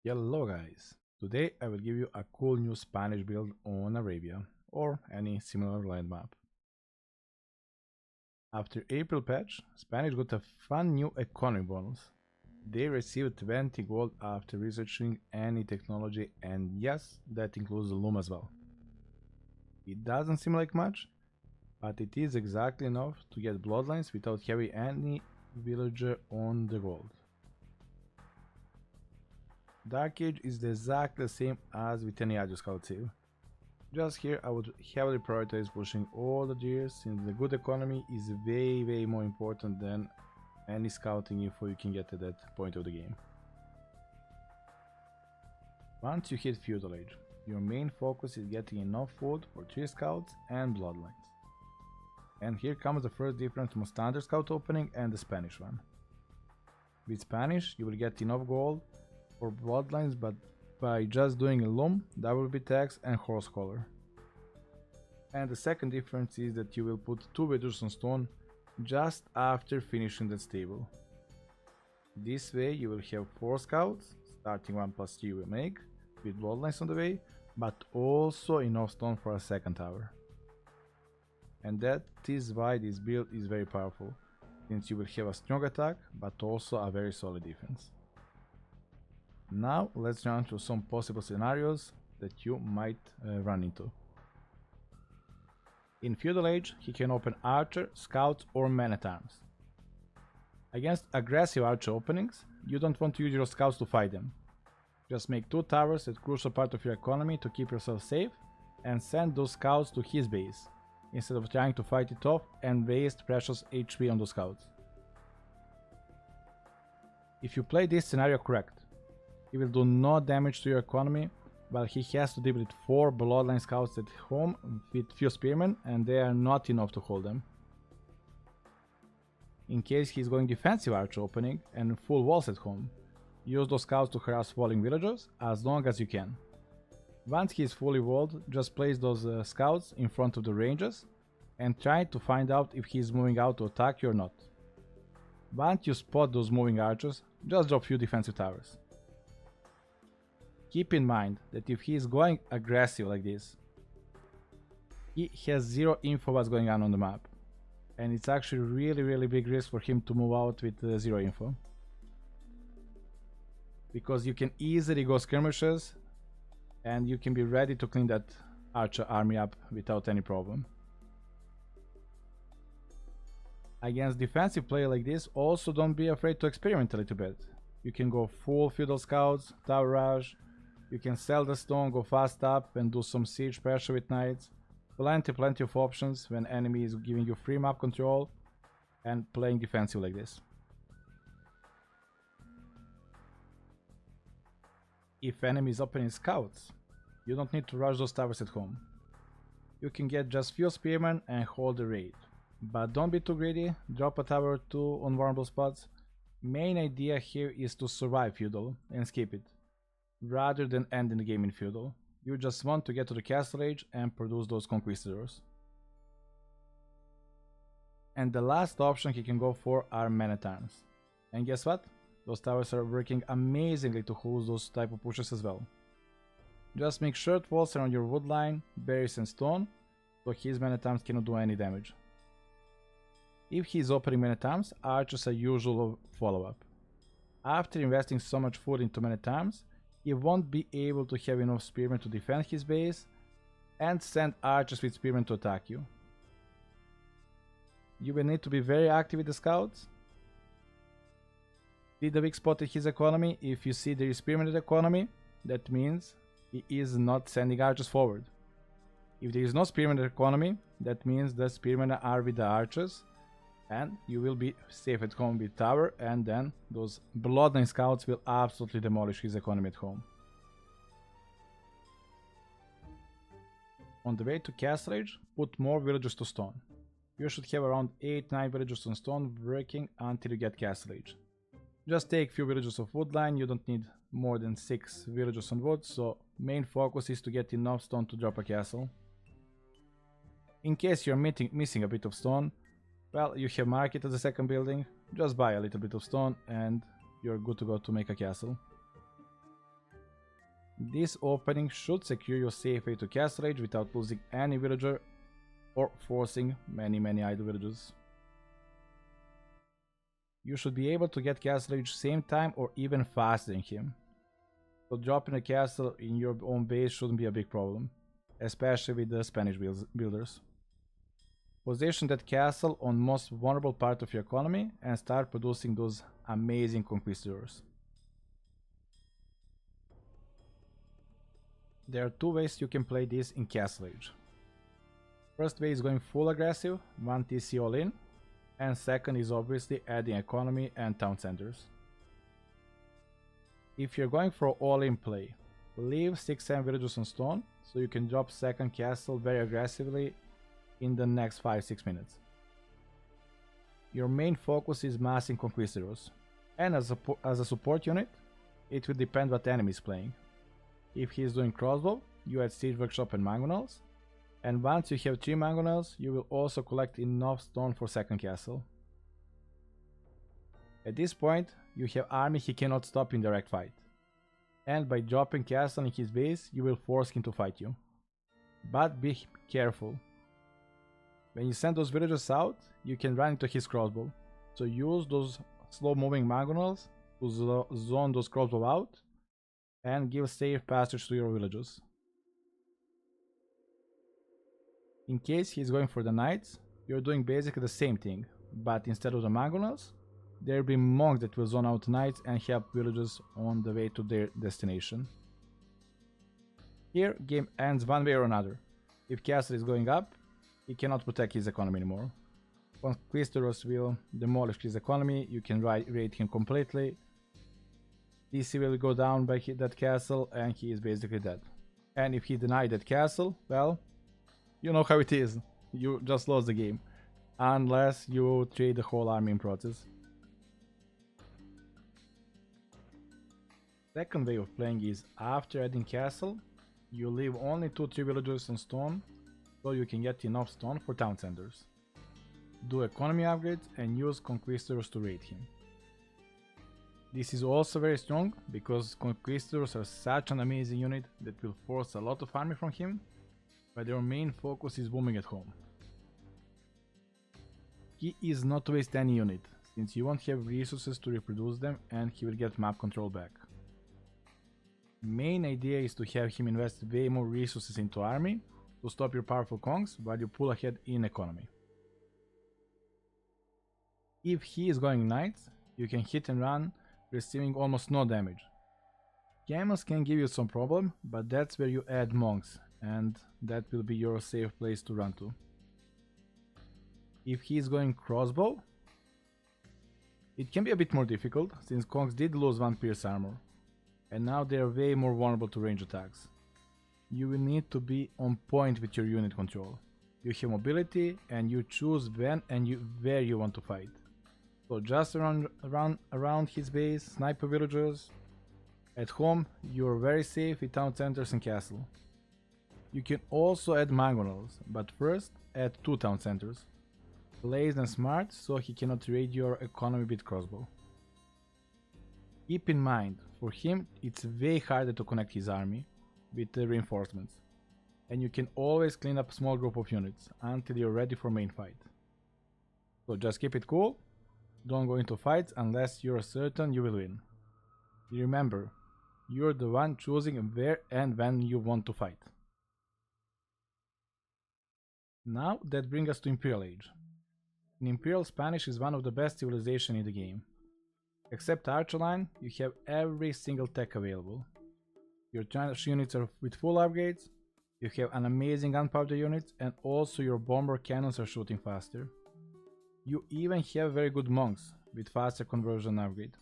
Hello guys, today I will give you a cool new Spanish build on Arabia or any similar land map. After April patch, Spanish got a fun new economy bonus. They received 20 gold after researching any technology, and yes, that includes the loom as well. It doesn't seem like much, but it is exactly enough to get bloodlines without having any villager on the gold. Dark Age is exactly the same as with any other scout save. Just here I would heavily prioritize pushing all the gears since the good economy is way more important than any scouting info you can get at that point of the game. Once you hit Feudal Age, your main focus is getting enough food for 3 scouts and bloodlines. And here comes the first difference from standard scout opening and the Spanish one. With Spanish you will get enough gold for bloodlines, but by just doing a loom, double bit tax and horse collar. And the second difference is that you will put 2 villagers on stone just after finishing that stable. This way you will have 4 scouts, starting 1 plus 3 will make, with bloodlines on the way, but also enough stone for a second tower. And that is why this build is very powerful, since you will have a strong attack, but also a very solid defense. Now let's run through some possible scenarios that you might run into. In Feudal Age, he can open Archer, Scouts or Man-at-Arms. Against aggressive Archer openings, you don't want to use your Scouts to fight them. Just make 2 towers at crucial part of your economy to keep yourself safe and send those Scouts to his base, instead of trying to fight it off and waste precious HP on those Scouts. If you play this scenario correct, he will do no damage to your economy, but he has to deal with 4 bloodline scouts at home with few spearmen, and they are not enough to hold them. In case he's going defensive archer opening and full walls at home, use those scouts to harass falling villagers as long as you can. Once he is fully walled, just place those scouts in front of the ranges and try to find out if he is moving out to attack you or not. Once you spot those moving archers, just drop few defensive towers. Keep in mind that if he is going aggressive like this, he has zero info what's going on the map, and it's actually really big risk for him to move out with zero info, because you can easily go skirmishes and you can be ready to clean that archer army up without any problem. Against defensive play like this, also don't be afraid to experiment a little bit. You can go full feudal scouts, tower rush. You can sell the stone, go fast up and do some siege pressure with knights. Plenty of options when enemy is giving you free map control and playing defensive like this. If enemy is opening scouts, you don't need to rush those towers at home. You can get just few spearmen and hold the raid. But don't be too greedy, drop a tower or 2 on vulnerable spots. Main idea here is to survive feudal and skip it, rather than ending the game in feudal. You just want to get to the castle age and produce those conquistadors. And the last option he can go for are men-at-arms. And guess what? Those towers are working amazingly to host those type of pushes as well. Just make shirt walls around your wood line, berries and stone, so his men-at-arms cannot do any damage. If he is opening men-at-arms, archers are usual follow-up. After investing so much food into men-at-arms, he won't be able to have enough spearmen to defend his base and send archers with spearmen to attack you. You will need to be very active with the scouts. See the weak spot in his economy. If you see there is spearmen in the economy, that means he is not sending archers forward. If there is no spearmen in the economy, that means the spearmen are with the archers, and you will be safe at home with tower, and then those bloodline scouts will absolutely demolish his economy at home. On the way to castle age, put more villagers to stone. You should have around 8-9 villagers on stone working until you get castle age. Just take few villagers of woodline, you don't need more than 6 villagers on wood, so main focus is to get enough stone to drop a castle. In case you're missing a bit of stone, well, you have market as a second building, just buy a little bit of stone and you're good to go to make a castle. This opening should secure your safe way to Castle Age without losing any villager or forcing many idle villagers. You should be able to get Castle Age same time or even faster than him. So dropping a castle in your own base shouldn't be a big problem, especially with the Spanish builders. Position that castle on most vulnerable part of your economy and start producing those amazing conquistadors. There are two ways you can play this in Castle Age. First way is going full aggressive, 1 TC all in, and second is obviously adding economy and town centers. If you're going for all in play, leave 6-7 villages on stone so you can drop second castle very aggressively in the next 5-6 minutes. Your main focus is massing conquistadors, and as a support unit, it will depend what enemy is playing. If he is doing crossbow, you add siege workshop and mangonels, and once you have 3 mangonels, you will also collect enough stone for second castle. At this point, you have army he cannot stop in direct fight, and by dropping castle in his base, you will force him to fight you. But be careful. When you send those villagers out, you can run into his crossbow, so use those slow moving mangonels to zone those crossbow out and give safe passage to your villagers. In case he's going for the knights, you're doing basically the same thing, but instead of the mangonels, there will be monks that will zone out knights and help villagers on the way to their destination. Here, game ends one way or another. If castle is going up, he cannot protect his economy anymore. Conquistadors will demolish his economy, you can raid him completely. DC will go down by that castle and he is basically dead. And if he denied that castle, well, you know how it is. You just lost the game. Unless you trade the whole army in process. Second way of playing is after adding castle, you leave only 2-3 villagers on stone so you can get enough stone for town centers. Do economy upgrades and use conquistadors to raid him. This is also very strong because conquistadors are such an amazing unit that will force a lot of army from him, but their main focus is booming at home. He is not to waste any unit, since you won't have resources to reproduce them and he will get map control back. Main idea is to have him invest way more resources into army to stop your powerful congs while you pull ahead in economy. If he is going knights, you can hit and run, receiving almost no damage. Camels can give you some problem, but that's where you add monks, and that will be your safe place to run to. If he is going crossbow, it can be a bit more difficult, since congs did lose 1 pierce armor, and now they are way more vulnerable to range attacks. You will need to be on point with your unit control. You have mobility, and you choose when and where you want to fight. So just run around his base, sniper villagers. At home, you're very safe with town centers and castle. You can also add mangonels, but first add 2 town centers. Play them smart so he cannot raid your economy with crossbow. Keep in mind, for him it's way harder to connect his army with the reinforcements, and you can always clean up a small group of units until you're ready for main fight. So just keep it cool. Don't go into fights unless you're certain you will win. Remember, you're the one choosing where and when you want to fight. Now that brings us to Imperial Age. In Imperial, Spanish is one of the best civilizations in the game. Except Archerline, you have every single tech available. Your trash units are with full upgrades, you have an amazing gunpowder unit, and also your bomber cannons are shooting faster. You even have very good monks with faster conversion upgrade.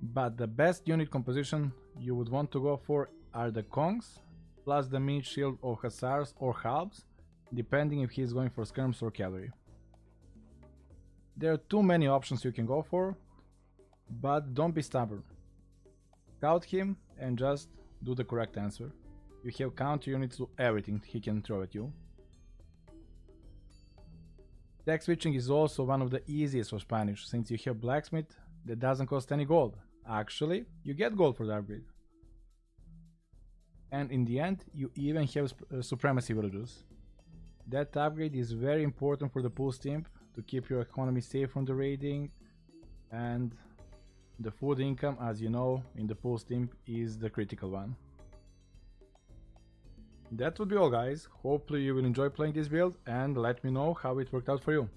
But the best unit composition you would want to go for are the Kongs, plus the mid shield or hussars or halbs, depending if he is going for skirms or cavalry. There are too many options you can go for, but don't be stubborn. Scout him and just do the correct answer. You have counter units to everything he can throw at you. Tech switching is also one of the easiest for Spanish, since you have blacksmith that doesn't cost any gold, Actually, you get gold for the upgrade. And in the end, you even have supremacy villages. That upgrade is very important for the pulse imp to keep your economy safe from the raiding, and the food income, as you know, in the pulse imp is the critical one. That would be all, guys. Hopefully you will enjoy playing this build and let me know how it worked out for you.